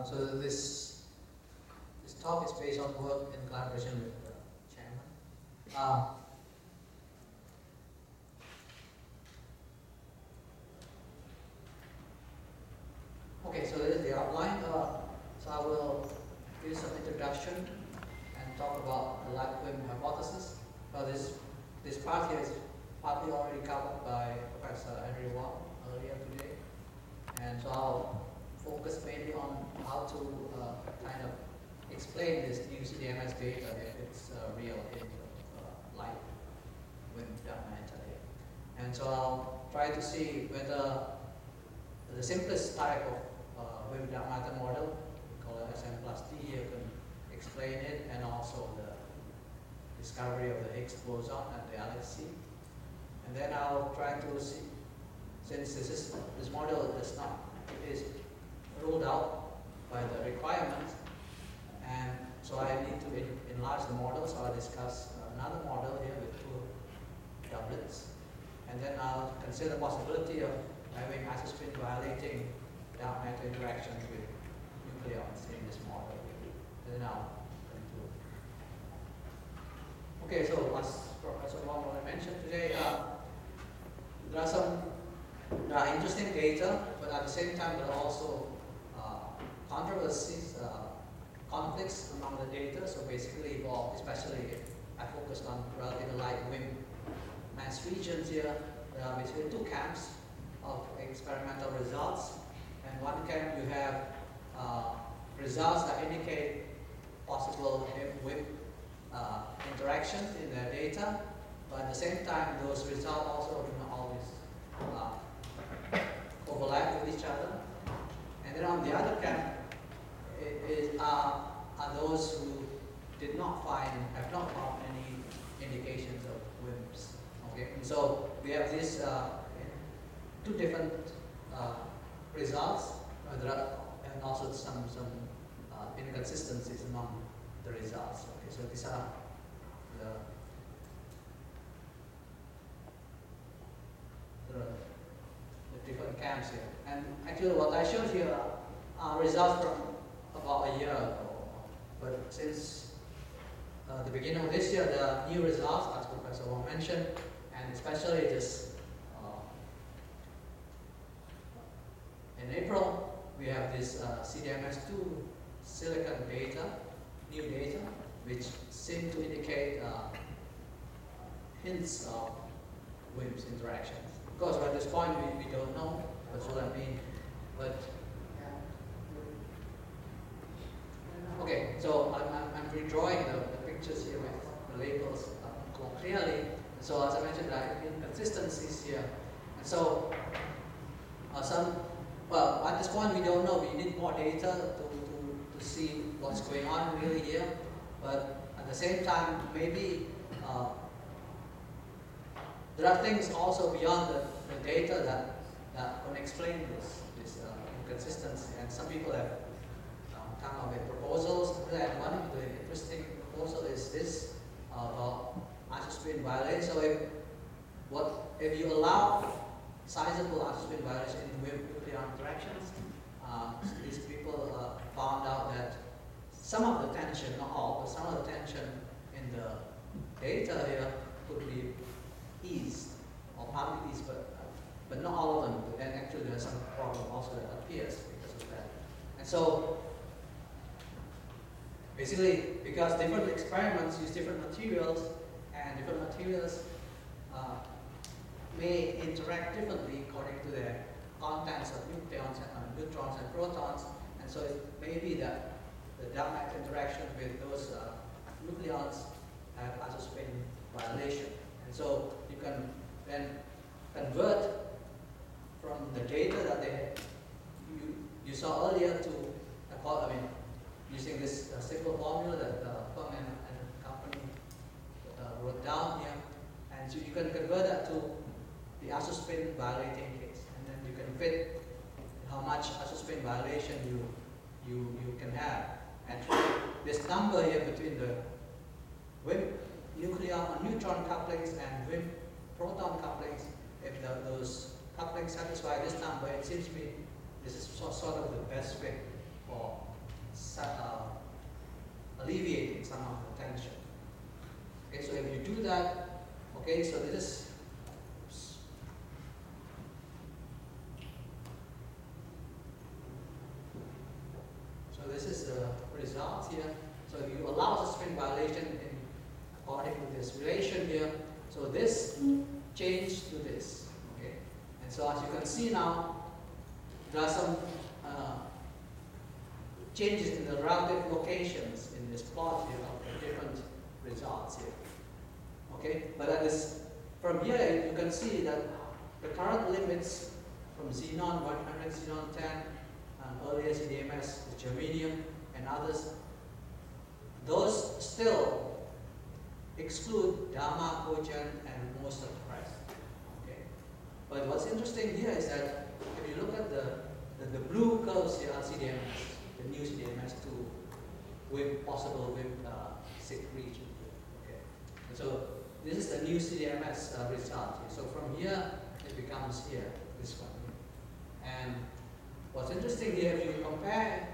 So this talk is based on work in collaboration with the chairman. Okay, so this is the outline. So I will give some introduction and talk about the light-wind hypothesis. This part here is partly already covered by Professor Henry Wang earlier today, and so I'll focus mainly on how to kind of explain this new CDMS data if it's real in light wind dark matter. And so I'll try to see whether the simplest type of wind dark matter model, we call it SM plus D here, can explain it, and also the discovery of the Higgs boson at the LHC. And then I'll try to see, since this model is ruled out by the requirements, and so I need to enlarge the model, so I'll discuss another model here with two doublets. And then I'll consider the possibility of having isospin violating dark matter interactions with nucleons in this model. And then I'll conclude. Okay, so as Professor Wang mentioned today, there are interesting data, but at the same time there are also controversies, conflicts among the data. So basically, especially I focused on relatively light wind mass regions here. There are basically two camps of experimental results. And one camp you have results that indicate possible wind interactions in their data, but at the same time those results also do not always overlap with each other. And then on the other camp are those who have not found any indications of WIMPs. Okay, and so we have these two different results, and also some inconsistencies among the results. Okay, so these are the different camps here. And actually what I showed here are results from about a year ago. But since the beginning of this year, there are new results, as Professor Wang mentioned, and especially this in April, we have this CDMS2 silicon data, new data, which seem to indicate hints of WIMPs interactions. Of course, at this point, we don't know what should that mean, but okay, so I'm redrawing the pictures here with the labels more clearly. So as I mentioned, there are inconsistencies here, and so well, at this point we don't know. We need more data to see what's going on really here, but at the same time, maybe there are things also beyond the data that can explain this inconsistency, and some people have come up with proposals. And one of the interesting proposal is this about isospin violation. So if you allow sizable isospin violation in nuclear interactions, these people found out that some of the tension, not all, but some of the tension in the data here could be eased, or partly eased, but not all of them. And actually there's some problem also that appears because of that. And so basically, because different experiments use different materials, and different materials may interact differently according to their contents of nucleons and neutrons and protons, and so it may be that the dark matter interactions with those nucleons have isospin violation. And so you can then convert from the data that you saw earlier to, using this simple formula that Feng and company wrote down here, and so you can convert that to the isospin violating case, and then you can fit how much isospin violation you can have. And this number here between the WIMP nucleon or neutron couplings and WIMP proton couplings, if those couplings satisfy this number, it seems to me this is sort of the best fit for alleviating some of the tension. Okay, so if you do that, okay, so this is the result here. So if you allow the spin violation according to this relation here, so this changed to this. Okay, and so as you can see now, there are some changes in the relative locations in this plot here of the different results here. Okay, but at this, from here you can see that the current limits from xenon 100, xenon 10, and earlier CDMS, the germanium, and others, those still exclude gamma, cogen, and most of the rest. Okay, but what's interesting here is that if you look at the blue curves here are CDMS, the new CDMS to with possible with SIG region. Okay, and so this is the new CDMS result here. So from here it becomes here, this one here. And what's interesting here, if you compare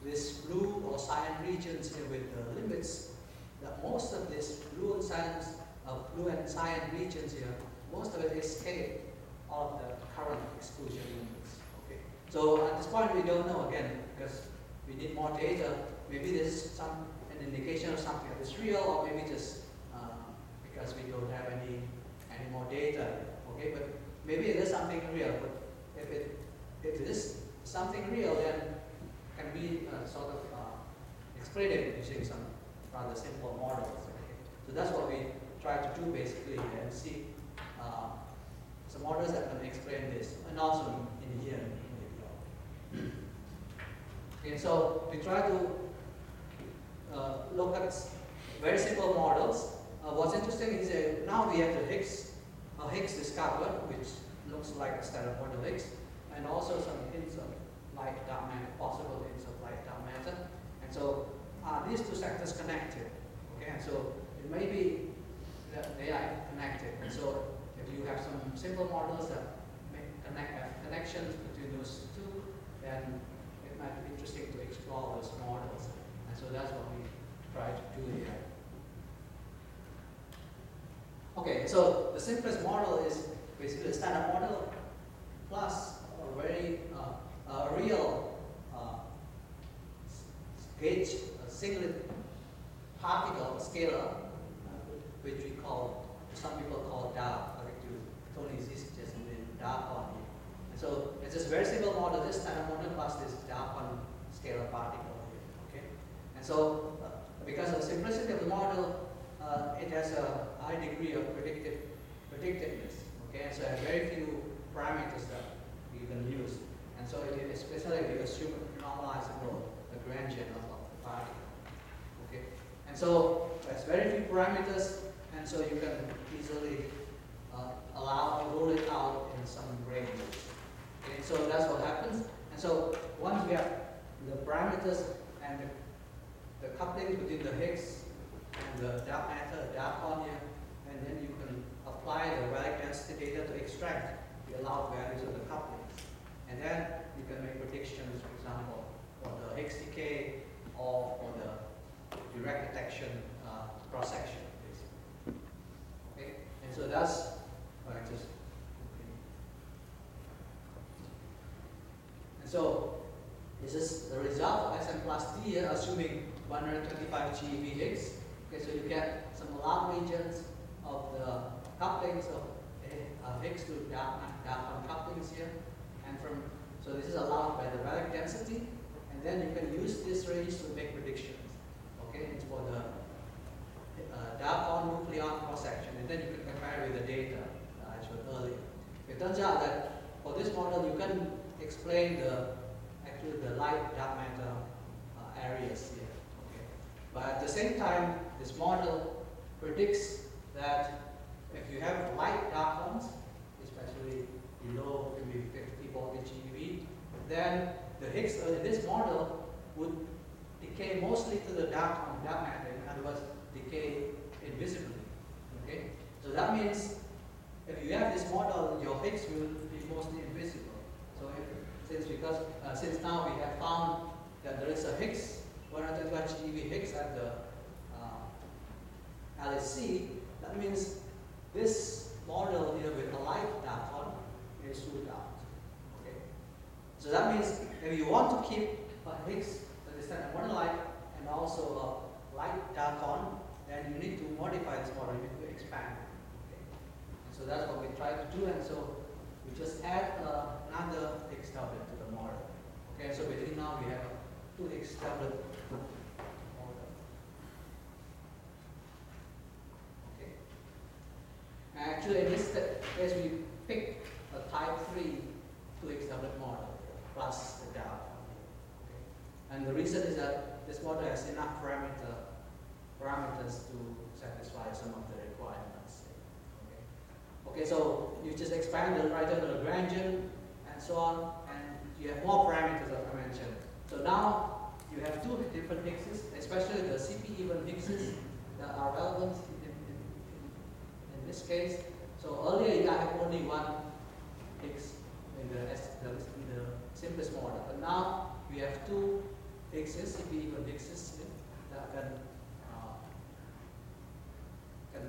this blue or cyan regions here with the limits, that most of this blue and cyan regions here, most of it escape all of the current exclusion limits. Okay, so at this point we don't know again because we need more data. Maybe there's an indication of something that is real, or maybe just because we don't have any more data. Okay, but maybe it is something real. But if it is something real, then can be sort of explained using some rather simple models. Okay? So that's what we try to do basically here, and see some models that can explain this, and also in here. Okay, so we try to look at very simple models. What's interesting is now we have the Higgs discovered, which looks like a standard model Higgs, and also some hints of light dark matter, possible hints of light dark matter. And so these two sectors connected. Okay, and so it may be that they are connected. And so if you have some simple models that have connections between those two, then it might be interesting to explore those models. And so that's what we try to do here. Okay, so the simplest model is basically a standard model plus a very real gauge, a singlet particle, a scalar, which we call, some people call dark, according to Tony's just in Darkon here. And so it's just a very simple model, this standard model plus this Darkon scalar particle here. Okay, and so because of the simplicity of the model, it has a high degree of predictiveness. Okay, and so it has very few parameters that you can use. And so it is, especially if you assume normalizable Lagrangian of the particle. Okay, and so there's very few parameters, and so you can easily allow to roll it out in some ranges. Okay, so that's what happens. And so once we have the parameters and the coupling between the Higgs and the dark matter, Darkon here, and then you can apply the relic density data to extract the allowed values of the couplings. And then you can make predictions, for example, for the Higgs decay or for the direct detection cross-section. Okay, and so that's just. And so this is the result of Sn plus D here, assuming 125 GeV Higgs. Okay, so you get some allowed regions of the couplings of Higgs to Darkon couplings here, and so this is allowed by the relic density, and then you can use this range to make predictions. Okay, it's for the Darkon nucleon cross section, and then you can compare with the data I showed earlier. It turns out that for this model you can explain the light dark matter areas here. Okay, but at the same time, this model predicts that if you have light Darkons, especially below maybe 50 voltage GeV, then the Higgs in this model would decay mostly to the dark matter. In other words, decay invisibly. Okay, so that means if you have this model, your Higgs will be mostly invisible. So since now we have found that there is a Higgs value C, that means this model here with a light Darkon is ruled out. Okay? So that means if you want to keep a Higgs that is standard model light and also a light Darkon, then you need to modify this model, you need to expand it. Okay? So that's what we try to do, and so we just add another Higgs tablet to the model. Okay, so basically now we have two Higgs tablet model. Okay. Actually, in this case, we pick a type 3 two Higgs tablet model plus the Darkon. Okay. And the reason is that this model has enough parameters to satisfy some of the requirements. Okay, so you just expand the right hand Lagrangian and so on, and you have more parameters as I mentioned. So now you have two different Higgses, especially the CP even Higgses that are relevant in this case. So earlier I have only one Higgs in the simplest model, but now we have two Higgses, CP even Higgses that can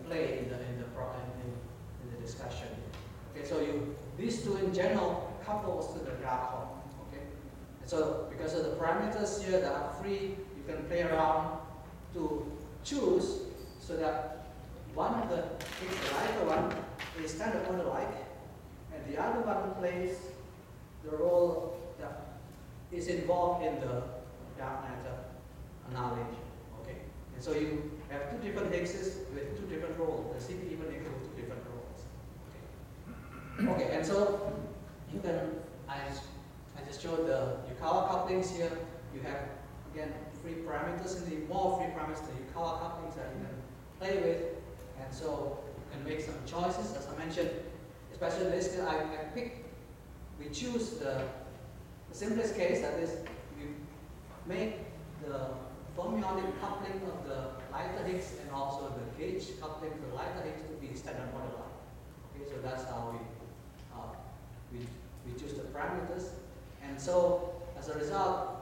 play in the discussion. Okay, so these two in general couples to the Darkon. Okay, and so because of the parameters here that are free, you can play around to choose so that one of the lighter one is standard model light, and the other one plays the role that is involved in the dark matter knowledge. Okay, and so you have two different Higgses with two different roles. The CP even Higgs with two different roles. Okay. Okay, and so you can, I just showed the Yukawa couplings here. You have again free parameters, and the more free parameters the Yukawa couplings that you can play with, and so you can make some choices. As I mentioned, especially in this case, we choose the simplest case, that is, we make the fermionic coupling of the lighter Higgs and also the gauge coupling of the lighter Higgs to be standard model light. Okay, so that's how we choose the parameters, and so as a result,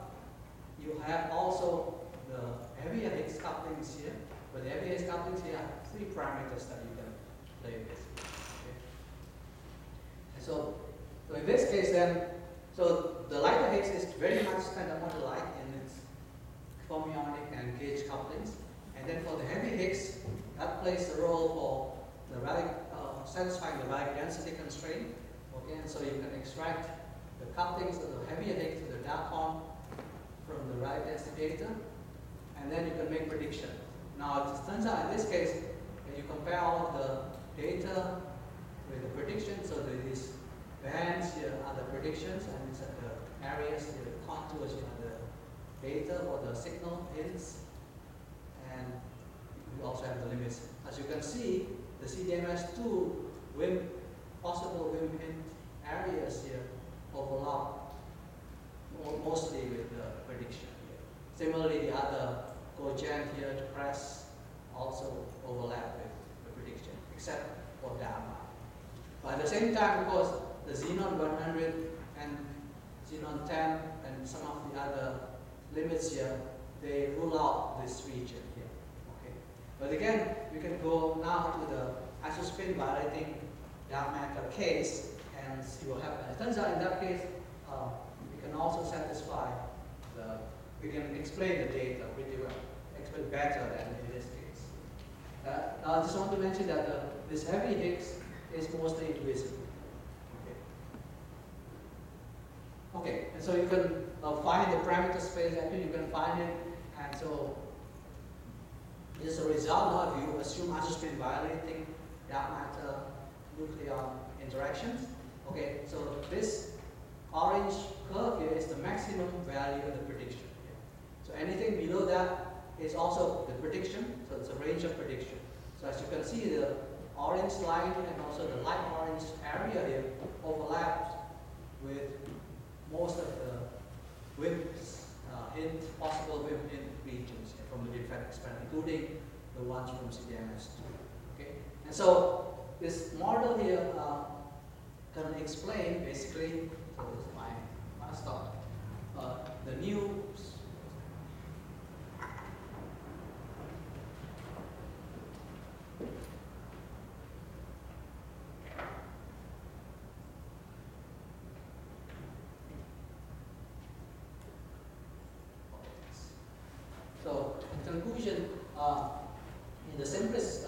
you have also the heavier Higgs couplings here. But the heavier Higgs couplings here have three parameters that you can play with. Okay. And so in this case, then, so the lighter Higgs is very much standard model light in its fermionic and gauge couplings, and then for the heavy Higgs, that plays the role for the radic, satisfying the radic density constraint. Okay, and so you can extract the couplings of the heavier Higgs to the Darkon from the radic density data, and then you can make prediction. Now it turns out in this case, when you compare all of the data with the prediction, so these bands here are the predictions, and it's at the areas, the contours here are the data or the signal hints, and we also have the limits. As you can see, the CDMS2 possible WIM hint areas here overlap mostly with the prediction here. Similarly, the other cogent here, the crest, also overlap with the prediction, except for gamma. But at the same time, of course, the xenon 100 and xenon 10 and some of the other limits here, they rule out this region here. Okay. But again, we can go now to the isospin violating dark matter case and see what happens. It turns out in that case, we can also satisfy we can explain the data pretty well, explain better than in this case. Now I just want to mention that this heavy Higgs is mostly invisible. Okay, and so you can find the parameter space, actually you can find it, and so this is a result now if you assume isospin violating dark matter nucleon interactions. Okay, so this orange curve here is the maximum value of the prediction. So anything below that is also the prediction, so it's a range of prediction. So as you can see, the orange line and also the light orange area here overlaps with most of the WIM possible WIM hint regions from the different experiments, including the ones from CDMS2. Okay, and so this model here can explain basically. So this is my start. The new. conclusion, in the simplest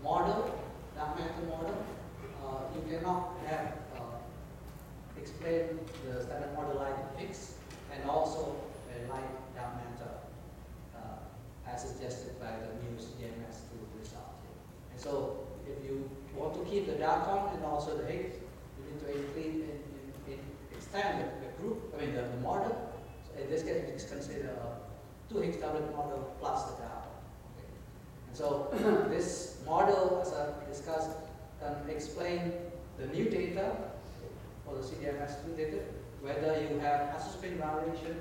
model, dark matter model, you cannot have explain the standard model light Higgs and also a light dark matter as suggested by the new CDMS result here. And so if you want to keep the Darkon and also the Higgs, you need to extend the group, the model. So in this case, it's considered a 2 Higgs doublet model plus the Darkon. Okay. And so this model, as I discussed, can explain the new data for the CDMS new data, whether you have isospin variation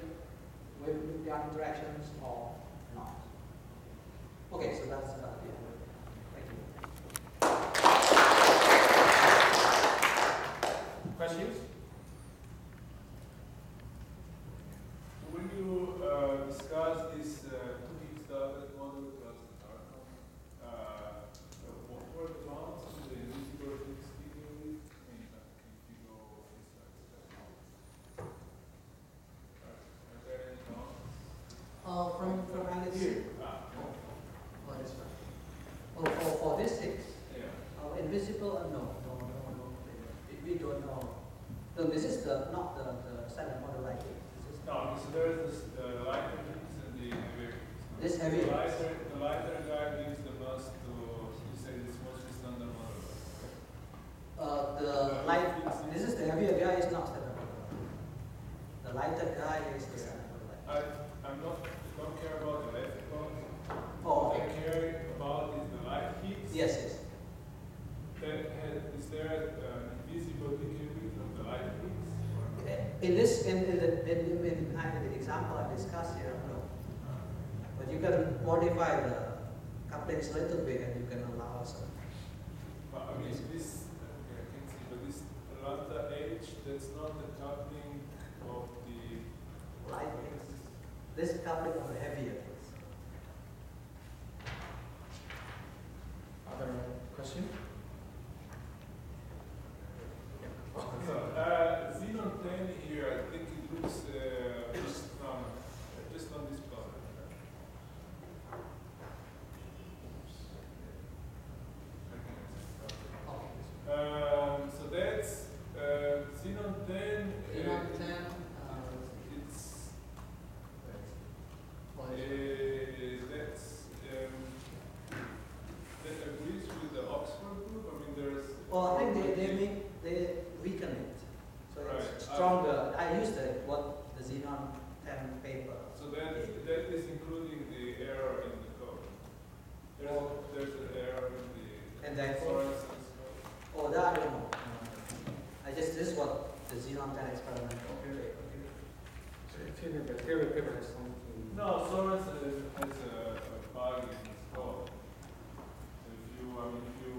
with nuclear interactions or not. Okay, so that's the end. Thank you. Questions? When you discuss this 2 Higgs doublet model plus the Darkon, what were the bounds to the invisible Higgs theory? If you go this way, are there any bounds? From Alice. Oh, that's right. Oh, for this Higgs? Yeah. Invisible? No. We don't know. So this is not the standard model like it. No, so there is this lighter Higgs and the heavier Higgs. This heavier Higgs. The lighter guy gives the most to, you say it's mostly standard model. This is the heavier guy is not standard model. The lighter guy is the standard model. Don't care about the left part. Oh, okay. What I care about is the light Higgs. Yes. Is there an invisible decay of the light Higgs? In the example I discussed here, no. But you can modify the couplings a little bit and you can allow some. But I mean, this, I can see, but this lambda H, that's not the coupling of the light Higgs. This coupling of the heavier Higgs. Other question? So, Xenon 10 here, I think it looks just on this plot. So that's Xenon 10. Xenon 10. It's that agrees with the Oxford group. I mean, there's. Well, I think they weaken it, so it's stronger. I used what the Xenon 10 paper. So that is including the error in the code. There's an error in the. And therefore. Oh, that I don't know. This is what the Xenon 10 experiment. So if you know the theory paper has something. No, Sorensen has a bug in his code. If you